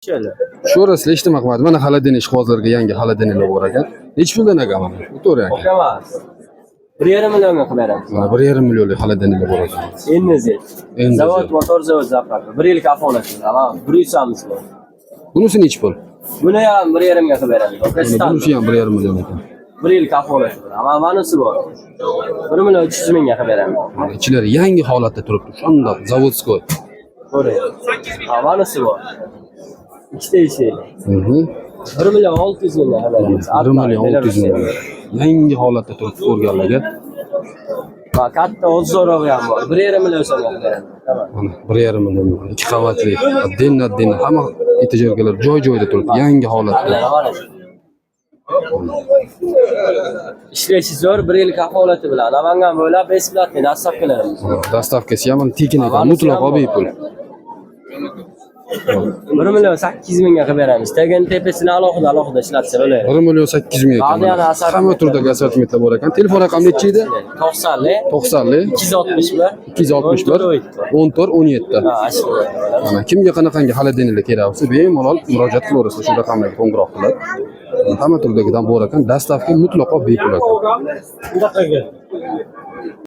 Şöyle. Sho'rasida eshitmoq qilmadi. Mana xolodilnik hozirgi yangi xolodilniklar bor ekan. Nechi puldan aka mana? To'g'ri aka. Emas. 1,5 millionga qilib beramiz. Mana 1,5 millionlik xolodilniklar bor ekan. NZ. NZ. Zavod motor zavod zapravka. 1 yil kafolati. Tamam. 100 bor. Bunisi nechi pul? Buni ham 1,5 ga qilib beramiz. Bunisi ham 1,5 million ekan. 1 yil kafolati. Ama manisi bor. 1 million 300 mingga qilib beramiz. Ichilari yangi holatda turibdi. Shundoq zavodskoy. To'g'ri. Manisi bor. İkide işi. 1 milyon 600 mingga qilib beramiz. 1 million 600 ming. Yangi holatda turibdi ko'rganlarga. Bak katta o'zoroq ham bor. 1,5 million so'mga qilib beramiz. Tamam. Mana 1,5 million. 2 qavatli. Dinna hamma etijargalar joy-joyida turibdi. Yangi holatda. İşleşi zo'r 1 yil kafolati bilan. Namangan bo'ylab besplatniy dastavkalarimiz. Dastavkasi ham tekin ekan. Mutlaqo bepul. 1 milyon 800 mingga qilib beramiz. Tegan tepasini alohida ishlatsa bo'ladi. 1 million 800 ming ekan. Hamma turdagi assortimentlar bor ekan. Telefon raqami nechi edi? 90 261 261 14 17. Mana kimga qanaqangi xolodilniklar kerak bo'lsa, bemalol murojaat qilaverasiz shu raqamlarga qo'ng'iroq qilib. Hamma turdagidan bor ekan. Dastavka mutlaqo bepul ekan.